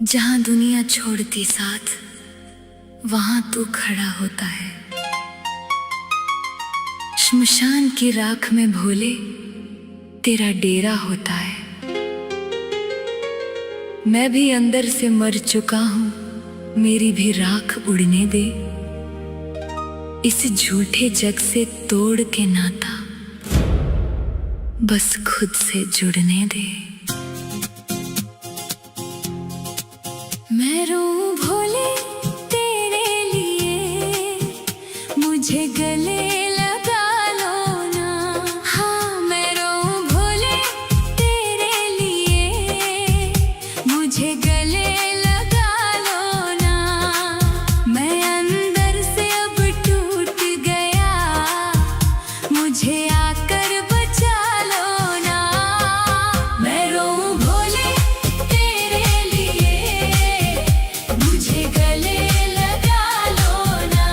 जहां दुनिया छोड़ती साथ, वहां तू खड़ा होता है। श्मशान की राख में भोले तेरा डेरा होता है। मैं भी अंदर से मर चुका हूं, मेरी भी राख उड़ने दे। इस झूठे जग से तोड़ के नाता बस खुद से जुड़ने दे। मैं रोऊं भोले तेरे लिए, मुझे गले लगा लो ना। हाँ, मैं रोऊं भोले तेरे लिए, मुझे गले लगा लो ना। मैं अंदर से अब टूट गया, मुझे आकर बचा लो ना। मैं रोऊं भोले तेरे लिए, मुझे गले लगा लो ना।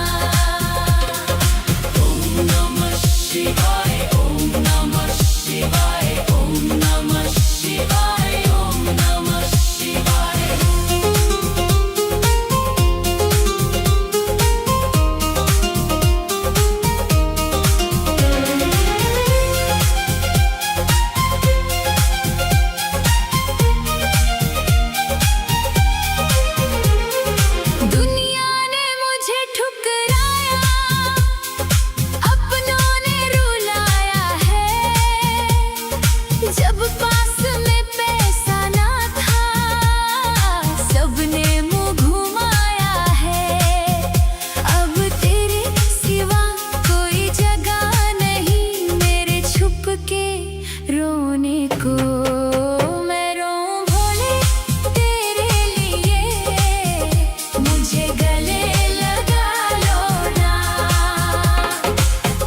ओम नमः शिवाय, ओम नमः शिवाय, ओम नमः शिवाय, ओम नमः शिवाय। दुनिया ने मुझे ठुकराया, अपनों ने रुलाया है। जब पास में पैसा ना था, सबने मुंह घुमाया है। अब तेरे सिवा कोई जगह नहीं मेरे छुप के रोने को। मैं रोऊं भोले तेरे लिए, मुझे गले लगा लो ना।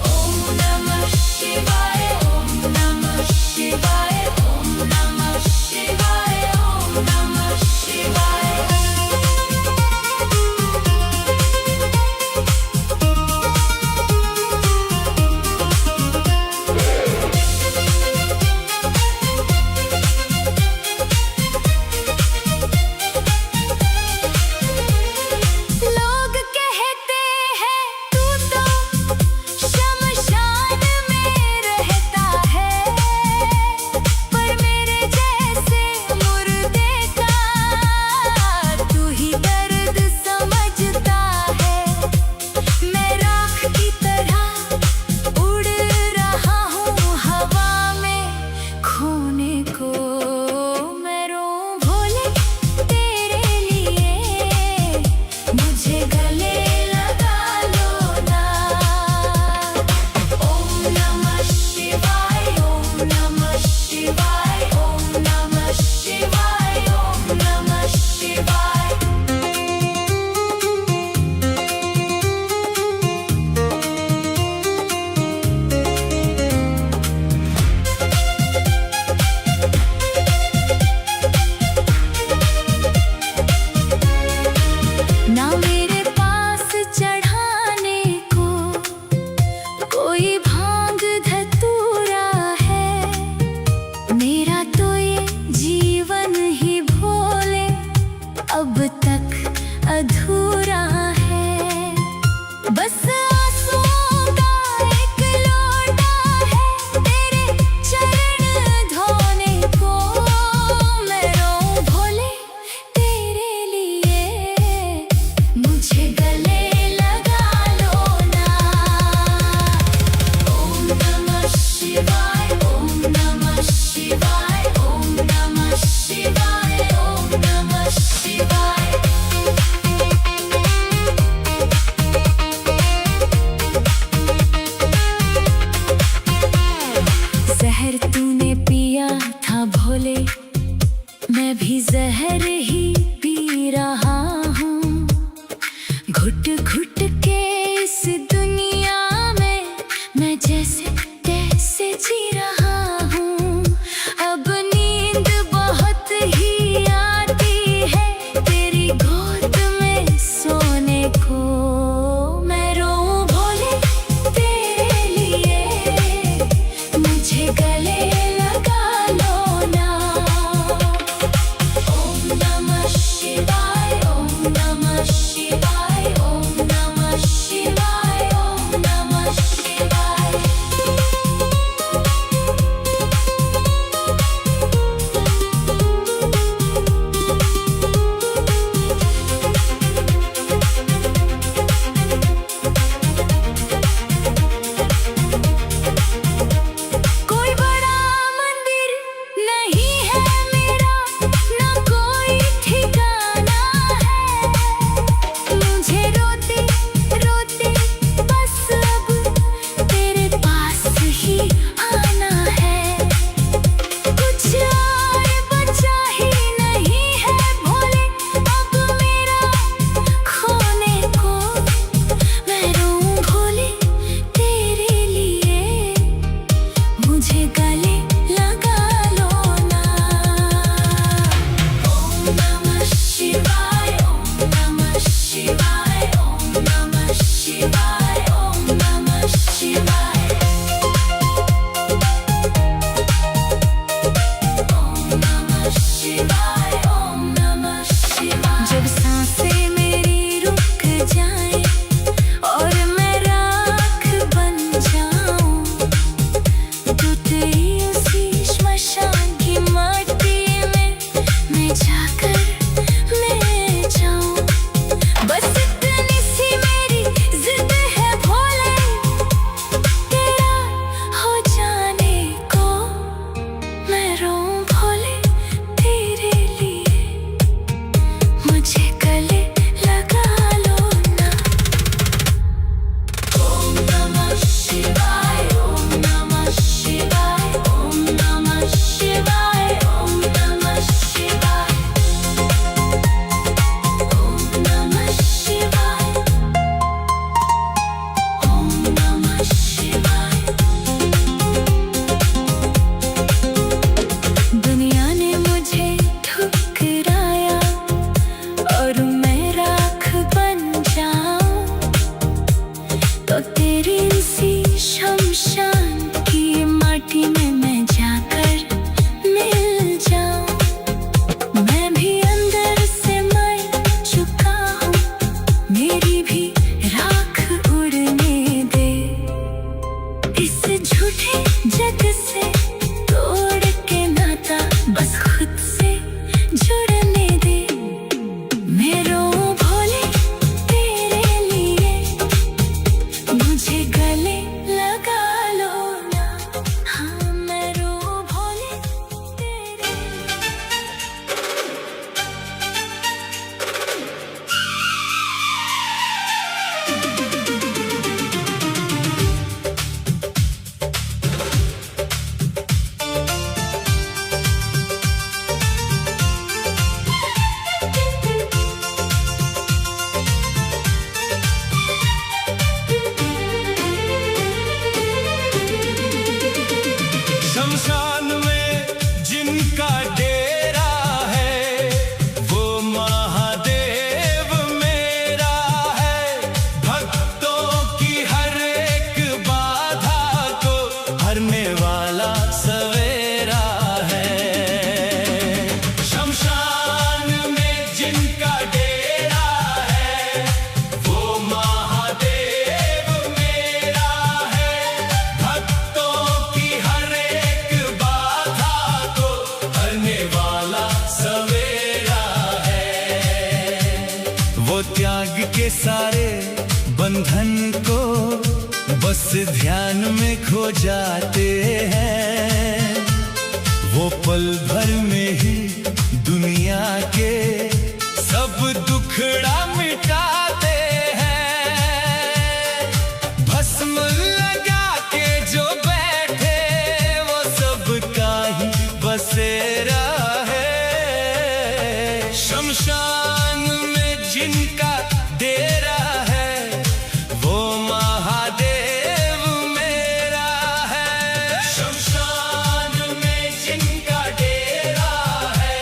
ओम नमः शिवाय, ओम नमः शिवाय, ओम नमः शिवाय, ओम नमः शिवाय। लोग कहते हैं तू तो शमशान में रहता है, पर मेरे जैसे मुर्दे का तू ही दर्द समझता है। मैं राख की तरह उड़ रहा हूँ हवा में खोने को। मैं रोऊं भोले तेरे लिए, मुझे गले लगा लो ना। ओम नमः शिवाय, ओम नमः शिवाय, ओम नमः शिवाय, ओम नमः शिवाय। ना मेरे पास चढ़ाने को कोई भांग धतूरा है। मेरा तो ये जीवन ही भोले अब तक अधूरा है। बस आंसुओं का एक लोटा है तेरे चरण धोने को। मैं रोऊं भोले तेरे लिए, मुझे गले लगा लो ना। ओम नमः शिवाय, ओम नमः शिवाय, ओम नमः शिवाय, ओम नमः शिवाय। के सारे बंधन को बस ध्यान में खो जाते हैं। वो पल भर में ही दुनिया के सब दुखड़ा मिटाते हैं। भस्म लगा के जो बैठे वो सबका ही बसेरा है। शमशान में जिनका डेरा है वो महादेव मेरा है। शमशान में जिनका डेरा है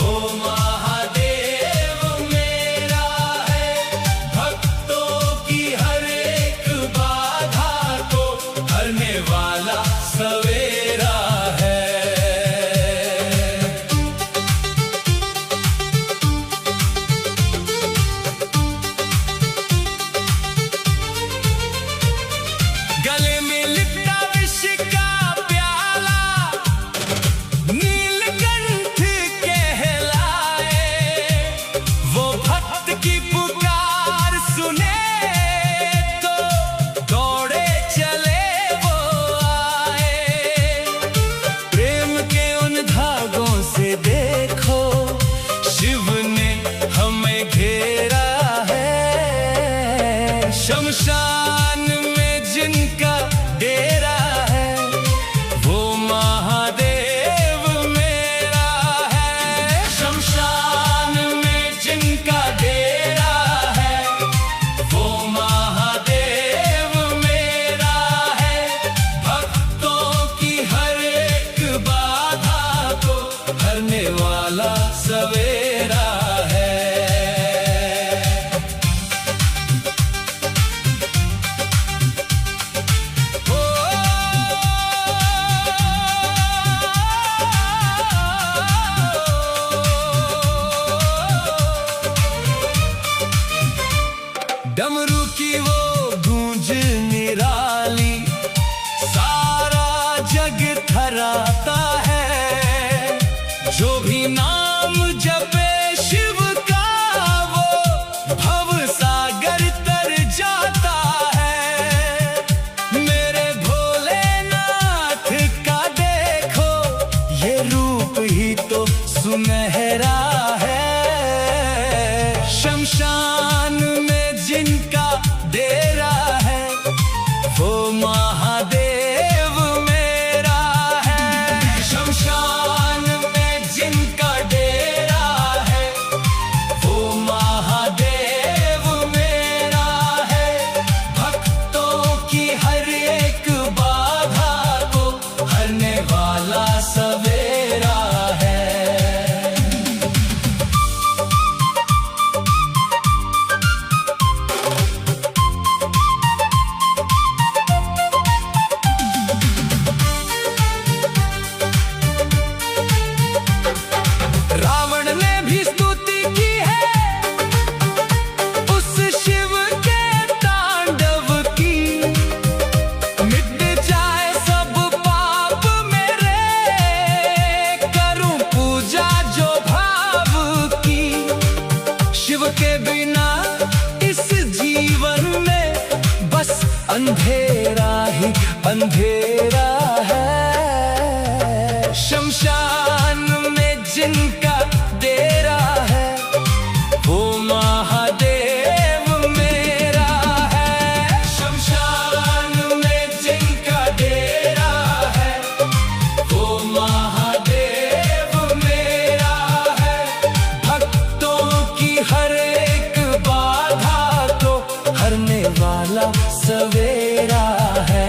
वो महादेव मेरा है। भक्तों की हर एक बाधा को हरने वाला सवेरा है। गले में लिपटा विष का प्याला नीलकंठ कहलाए। वो भक्त की पुकार सुने तो दौड़े चले वो आए। प्रेम के उन धागों से देखो शिव ने हमें घेरा है। शमशान में जिनका डेरा है वो महादेव मेरा है। शमशान में जिनका डेरा है वो महादेव मेरा है। भक्तों की हर एक बाधा को हरने वाला सवेरा है। डमरू की वो गूंज निराली सारा जग थराता है। जो भी नाम जपे शिव का वो भव सागर तर जाता है। मेरे भोलेनाथ का देखो ये रूप ही तो सुनहरा है। शमशान में जिनका डेरा है वो महादेव मेरा है। शमशान में जिनका डेरा है वो महादेव मेरा है। भक्तों की हर एक बाधा को हरने वाला सवेरा है। रावण ने भी स्तुति की है उस शिव के तांडव की। मिट जाए सब पाप मेरे करूं पूजा जो भाव की। शिव के बिना इस जीवन में बस अंधेरा ही अंधेरा है। शमशान में जिनका डेरा है वो महादेव मेरा है। शमशान में जिनका डेरा है वो महादेव मेरा है। भक्तों की हर एक बाधा को हरने वाला सवेरा है।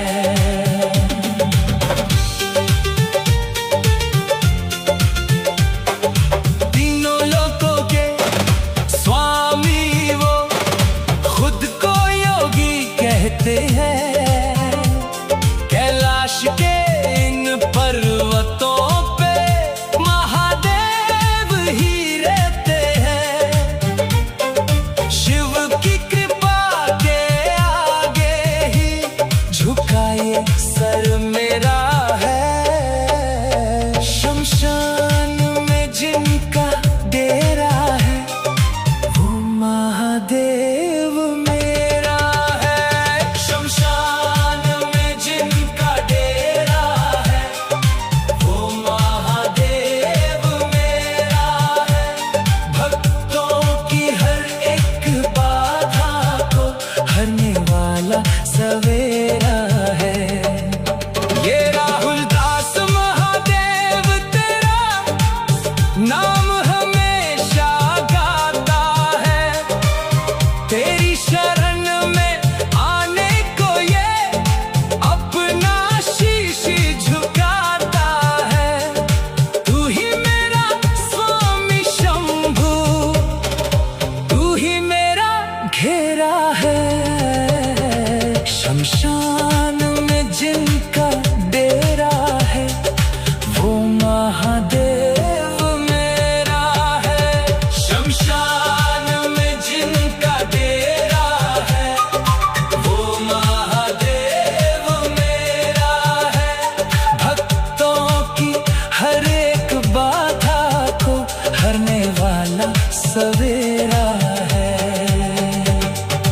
सवेरा है।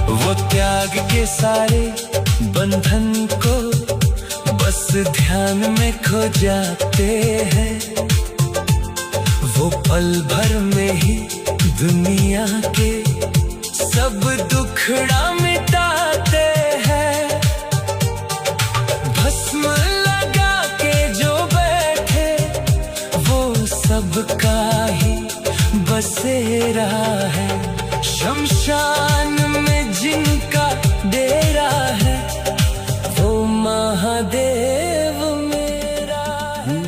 वो त्याग के सारे बंधन को बस ध्यान में खो जाते हैं। वो पल भर में ही दुनिया के सब दुखड़ा मिटाते हैं। भस्म लगा के जो बैठे वो सबका ही बसेरा है। शमशान में जिनका डेरा है वो महादेव मेरा है।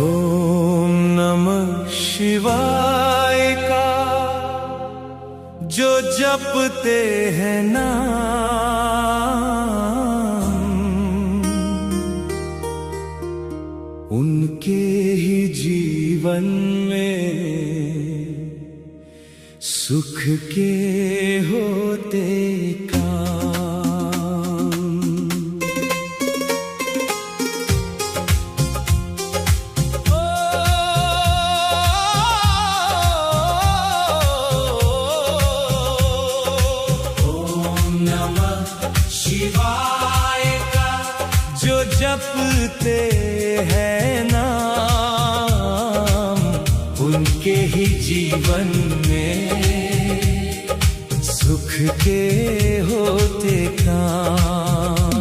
ओम नमः शिवाय का जो जपते हैं नाम, उनके ही जीवन में सुख के होते शिवाय का जो जपते हैं नाम, उनके ही जीवन में सुख के होते काम।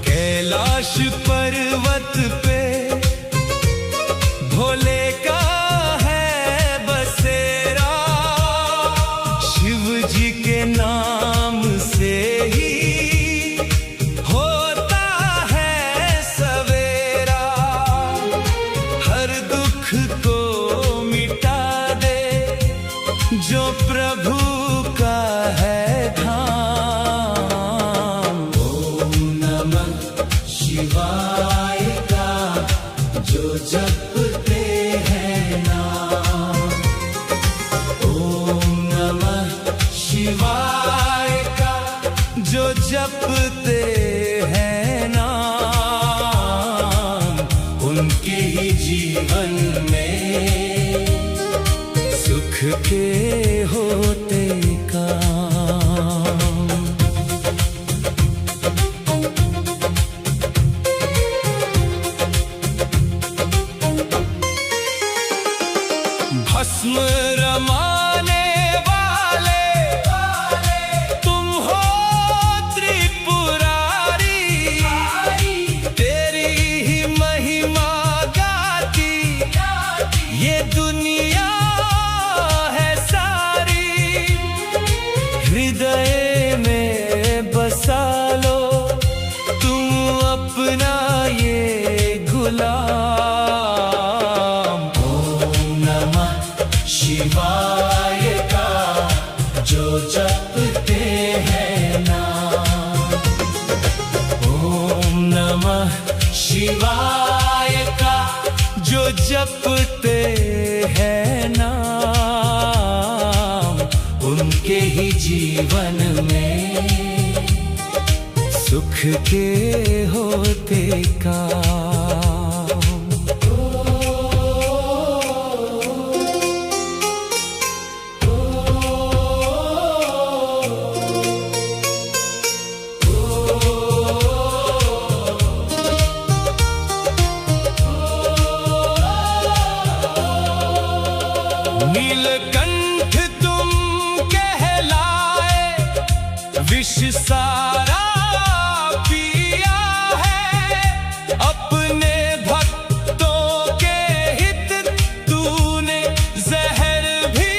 कैलाश पर्वत पे भोले का है बसेरा, शिव जी के नाम से ही जो प्रभु का है धाम। ओम नमः शिवाय का जो जपते हैं नाम, ओम नमः शिवाय का जो जपते हैं नाम, उनके ही जीवन में सुख के होते काम। भस्म रमाने वाले तुम हो त्रिपुरारी, तेरी ही महिमा गाती ये दुनिया हृदय में बसा लो तुम अपना ये गुलाम। ओम नमः शिवाय का जो जपते हैं नाम, ओम नमः शिवाय का जो जपते हैं नाम, उनके ही जीवन में सुख के होते काम। नीलकंठ तुम कहलाए, विष सारा पिया है, अपने भक्तों के हित तूने जहर भी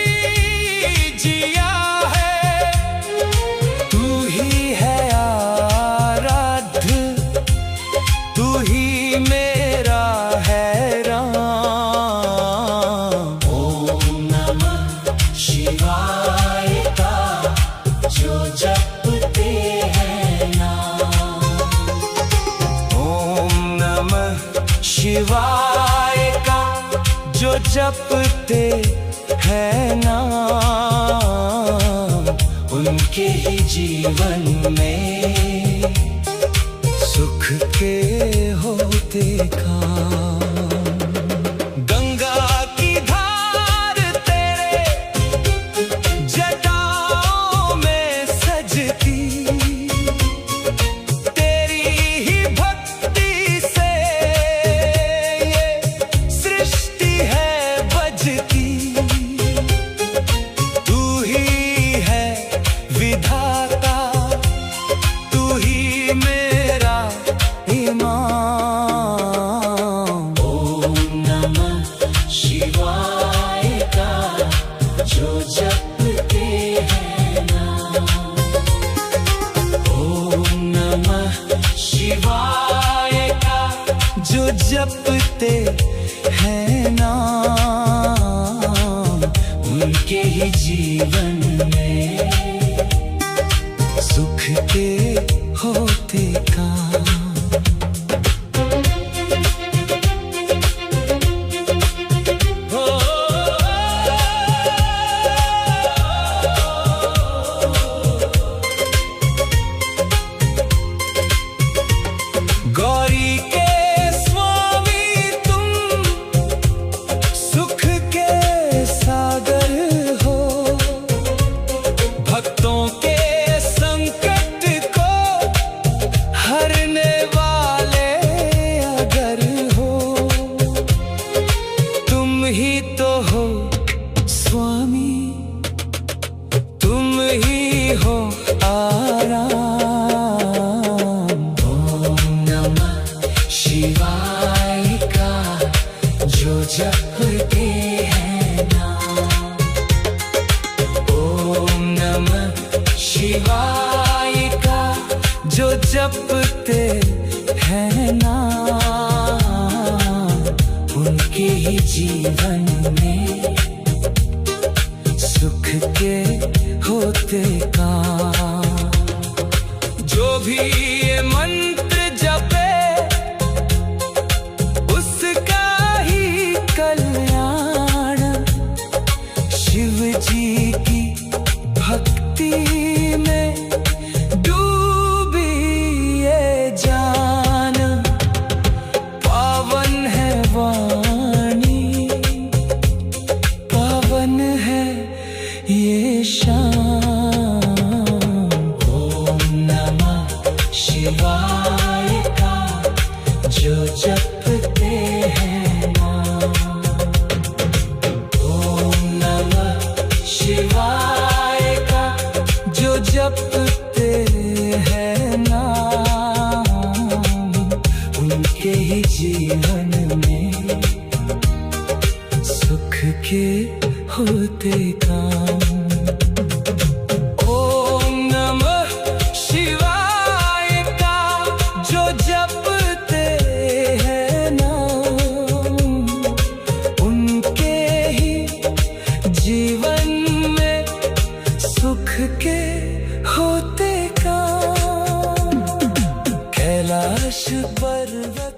जिया है। तू ही है आराध्य, तू ही मेरा है राम। शिवाय का जो जपते हैं नाम, ओम नमः शिवाय का जो जपते हैं नाम, उनके ही जीवन में सुख के होते काम। गंगा की धार तेरे जटाओं में सजती, तेरी ही भक्ति से ये सृष्टि है बजती। तू ही है विधाता, तू ही मेरा इमाम। ओम नमः शिवाय का जो जपते हैं नाम, ओम नमः शिवाय का जो जपते हैं नाम, उनके ही जीवन में सुख के होते काम। गौरी के स्वामी तुम सुख के सागर हो, भक्तों के संकट को हरने वाले अगर हो, तुम ही तो हो स्वामी, तुम ही हो आराम। शिवाय का जो जपते हैं नाम, ओम नमः शिवाय का जो जपते हैं नाम, उनके ही जीवन में सुख के होते काम। जो भी ये मंत्र जपे उसका ही कल्याण, शिव जी की भक्ति में डूबी ये जान। पावन है वाणी, पावन है ये शाम। ओम नमः शिवाय का जो जपते हैं नाम, ओम नमः शिवाय का जो जपते हैं नाम, उनके ही जीवन में सुख के होते काम। ओम नमः शिवाय का जो जपते हैं नाम, उनके ही जीवन में सुख के होते काम। कैलाश पर्वत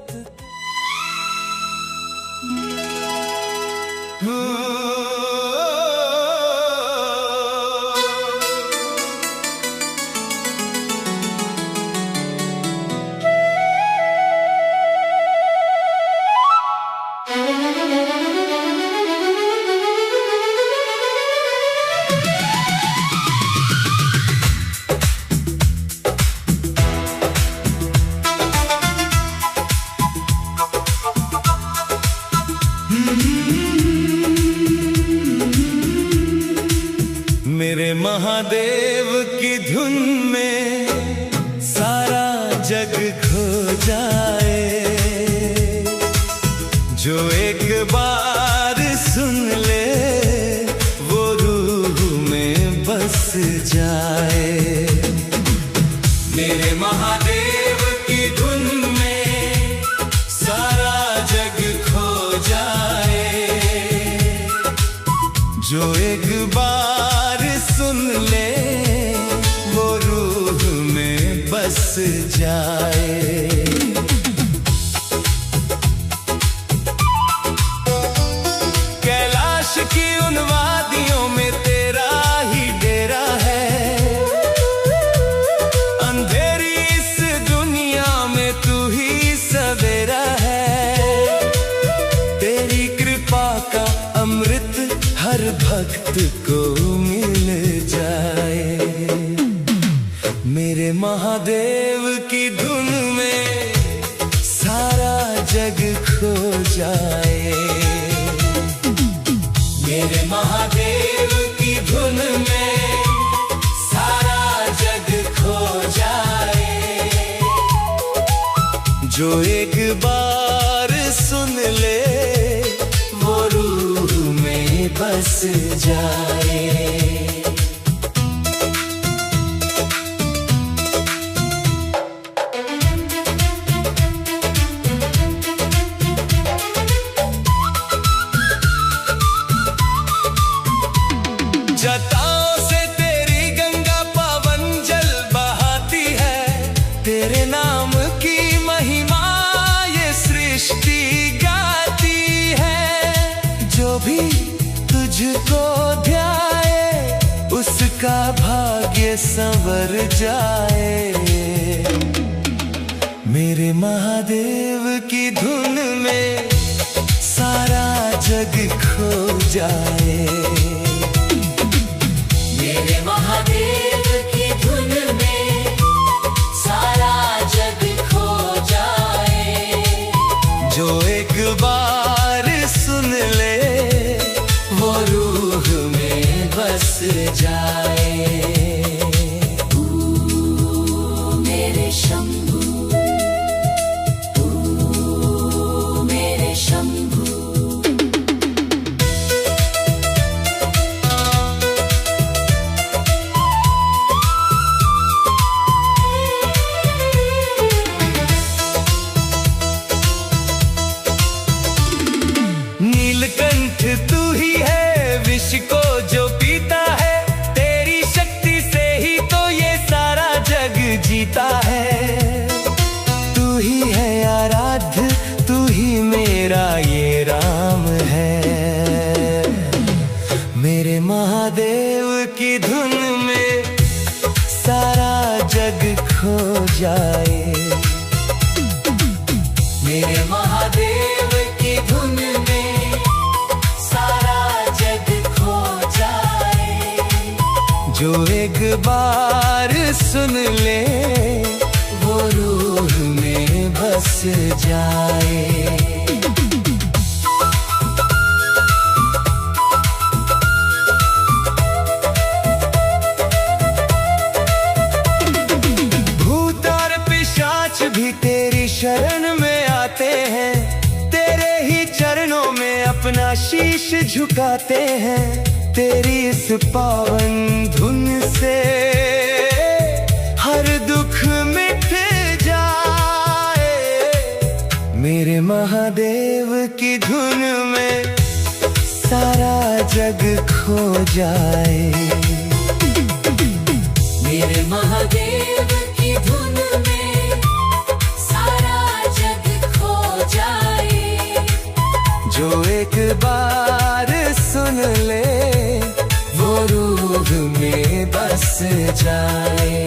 मेरे महादेव की धुन में सारा जग खो जाए, जो एक बार सुन ले वो रूह में बस जाए। मेरे महादेव की धुन में सारा जग खो जाए, जो एक बार सुन ले वो रूह में बस जाए। कैलाश की उन वादियों में तेरा ही डेरा है, जाए। मेरे महादेव की धुन में सारा जग खो जाए। जो एक बार सुन ले वो रूह में बस जाए। जटाओं से तेरी गंगा पावन जल बहाती है। तेरे नाम की महिमा ये सृष्टि गाती है। जो भी तुझको ध्याए उसका भाग्य संवर जाए। मेरे महादेव की धुन में सारा जग खो जाए। मेरे महादेव की धुन में सारा जग खो जाए। जो एक बार सुन ले वो रूह में बस जाए। मेरे शंभू, मेरे शंभू। नीलकंठ तू ही है विष को जो पीता है। तेरी शक्ति से ही तो ये सारा जग जीता है। तू ही है आराध्य, तू ही मेरा ये राम है। मेरे महादेव की धुन में सारा जग खो जाए। मेरे महादेव की धुन में सारा जग खो जाए। जो एक बार सुन ले वो रूह में बस जाए। भूत और पिशाच भी तेरी शरण में आते हैं। तेरे ही चरणों में अपना शीश झुकाते हैं। तेरी इस पावन धुन से हर दुख मिट जाए। मेरे महादेव की धुन में सारा जग खो जाए। मेरे महादेव की धुन में सारा जग खो जाए। जो एक बार सुन ले वो रूह में बस जाए।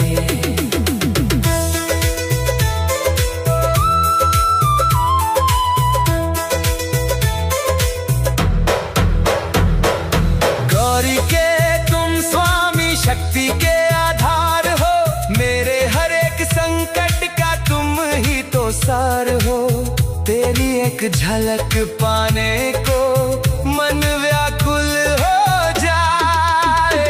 गौरी के तुम स्वामी शक्ति के आधार हो। मेरे हर एक संकट का तुम ही तो सार हो। तेरी एक झलक पाने को मन व्याकुल हो जाए।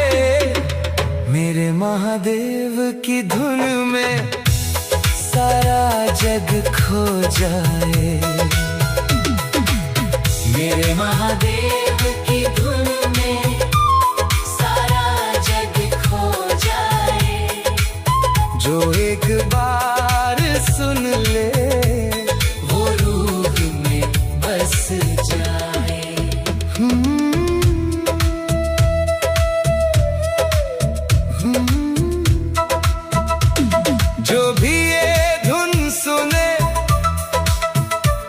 मेरे महादेव की धुन में सारा जग खो जाए। मेरे महादेव की धुन में सारा जग खो जाए। जो एक बार सुन ले वो रूह में बस जाए। जो भी ये धुन सुने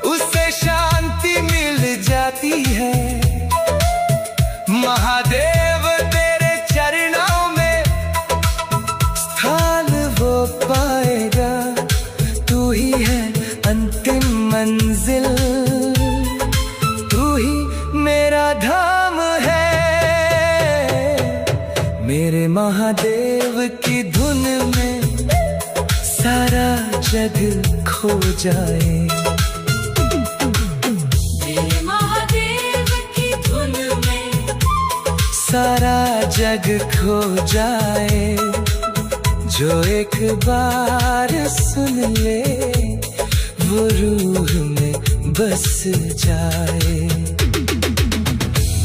उसे शांति मिल जाती है। महादेव तेरे चरणों में स्थान वो पाएगा। तू ही है अंतिम मंजिल, तू ही मेरा धाम है। मेरे महादेव की धुन में सारा जग खो जाए। सारा जग खो जाए, जो एक बार सुन ले वो रूह में बस जाए।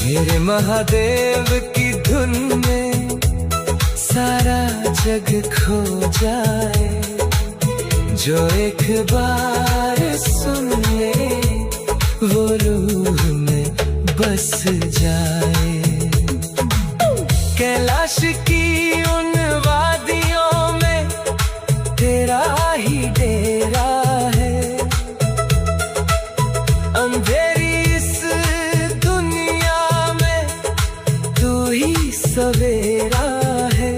मेरे महादेव की धुन में सारा जग खो जाए, जो एक बार सुन ले वो रूह में बस जाए। कैलाश की उन वादियों में तेरा ही डेरा है, अंधेरी इस दुनिया में तू ही सवेरा है।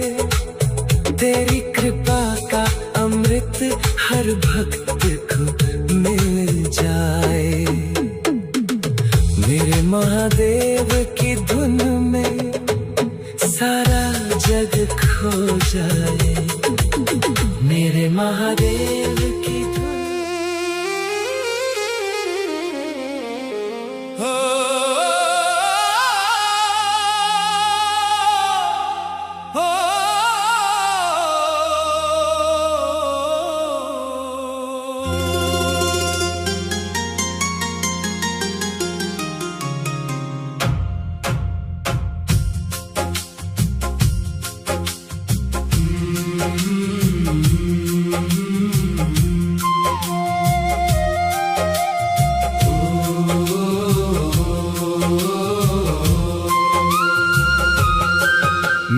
तेरी कृपा का अमृत हर भक्त को मिल जाए। मेरे महादेव की धुन में सारा जग खो जाए, मेरे महादेव की धुन।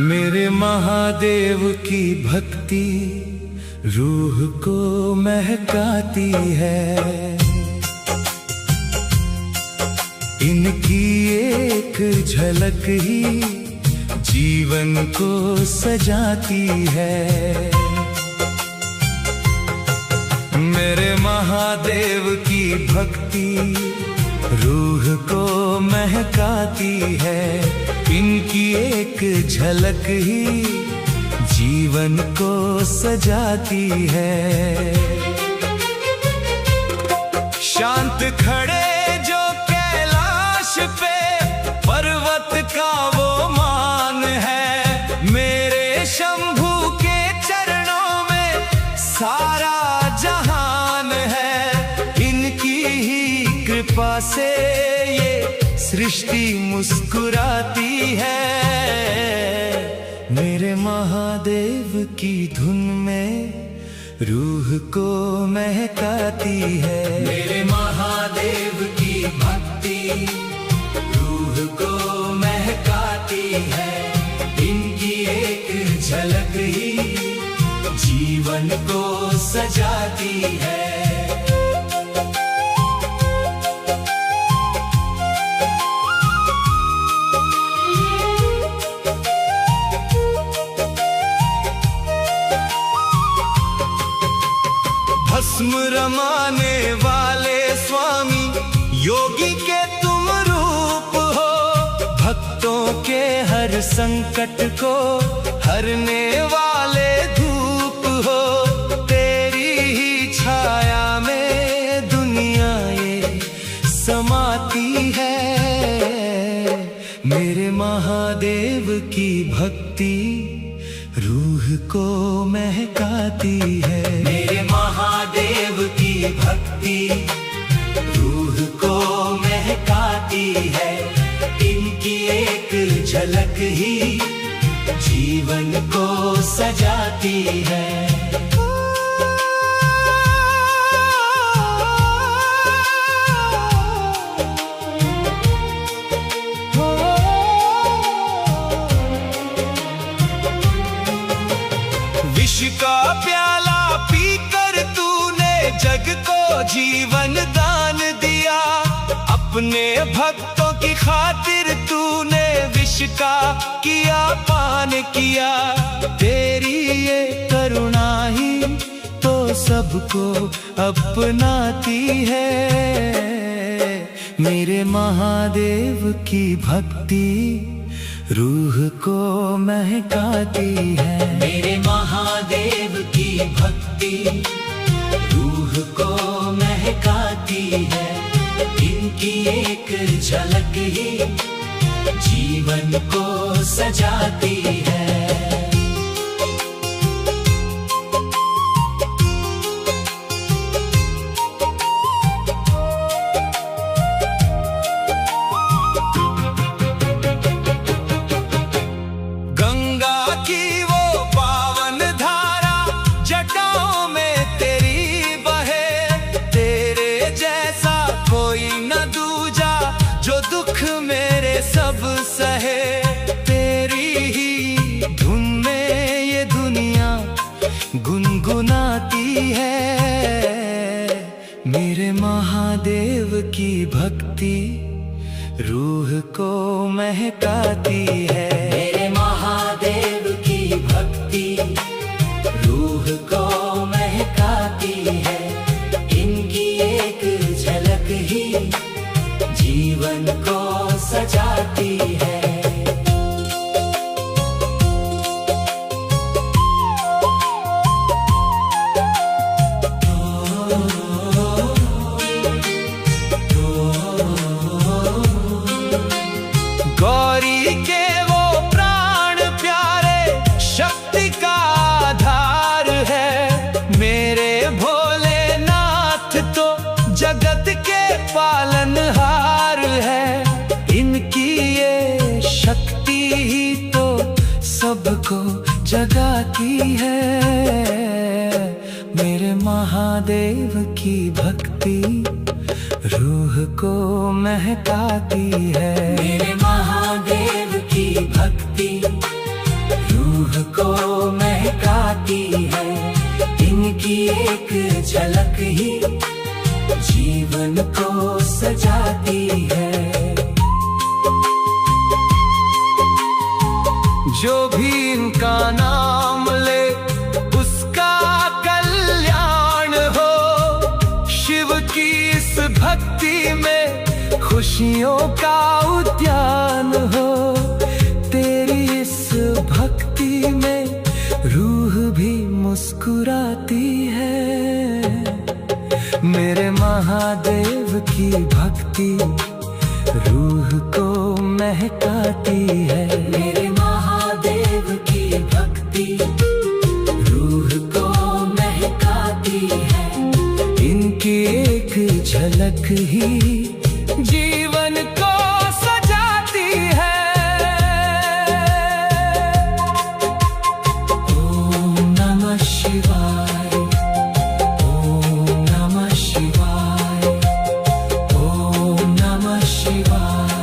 मेरे महादेव की भक्ति रूह को महकाती है, इनकी एक झलक ही जीवन को सजाती है। मेरे महादेव की भक्ति रूह को महकाती है, इनकी एक झलक ही जीवन को सजाती है। शांत खड़े जो कैलाश पे पर्वत का वो मान है, मेरे शंभू के चरणों में सारा जहान है। इनकी ही कृपा से ये सृष्टि मुस्कुराती है। मेरे महादेव की धुन में रूह को महकाती है। मेरे महादेव की भक्ति रूह को महकाती है, इनकी एक झलक ही जीवन को सजाती है। भस्म रमाने वाले स्वामी योगी के तुम रूप हो, भक्तों के हर संकट को हरने वाले धूप हो। तेरी ही छाया में दुनिया ये समाती है। मेरे महादेव की भक्ति रूह को महकाती है। मेरे महादेव की भक्ति रूह को महकाती है, इनकी एक झलक ही जीवन को सजाती है। विष का प्याला पीकर तूने जग को जीवन दान दिया, अपने भक्तों की खातिर तूने विष का किया पान किया। तेरी ये करुणा ही तो सबको अपनाती है। मेरे महादेव की भक्ति रूह को महकाती है। मेरे महादेव की भक्ति रूह को महकाती है, इनकी एक झलक ही जीवन को सजाती है। गंगा की वो पावन धारा जटाओं में तेरी बहे, तेरे जैसा कोई न दूजा जो दुख मेरे सब सहे। तेरी ही धुन में ये दुनिया गुनगुनाती है। मेरे महादेव की भक्ति रूह को महकाती है। मेरे महादेव की भक्ति रूह को महकाती है। इनकी एक झलक ही जीवन को सजाती है। गौरी के वो प्राण प्यारे शक्ति का आधार है। मेरे भोलेनाथ तो जगत के पालनहार है। इनकी ये शक्ति ही तो सबको जगाती है। मेरे महादेव की भक्ति रूह को महकाती है। मेरे महादेव की भक्ति रूह को महकाती है। इनकी एक झलक ही जीवन को सजाती है। जो भी इनका नाम ले उसका कल्याण हो। शिव की इस भक्ति में खुशियों का उद्यान हो। तेरी इस भक्ति में रूह भी मुस्कुराती है। मेरे महादेव की भक्ति रूह को महकाती है। मेरे महादेव की भक्ति रूह को महकाती है। इनकी एक झलक ही जीवन को सजाती है। ओम नमः शिवाय, ओम नमः शिवाय, ओम नमः शिवाय।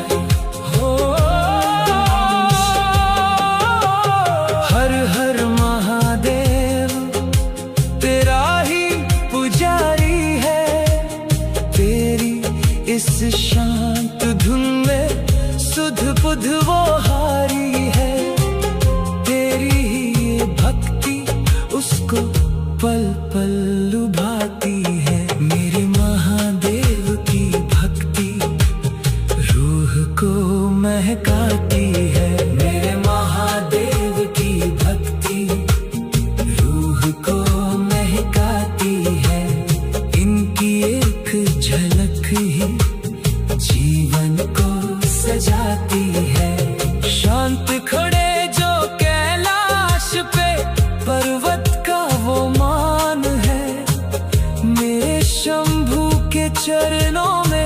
हर हर महादेव तेरा ही पुजारी है। तेरी इस शांत धुन में सुध बुध वो हारी है। तेरी ही भक्ति उसको पल पल लुभाती है। मेरे महादेव की भक्ति रूह को महकाती है। मेरे महादेव की भक्ति रूह को महकाती है। इनकी एक झलक ही जीवन को सजाती है। शांत खड़े जो कैलाश पे पर्वत का वो मान है। मेरे शंभू के चरणों में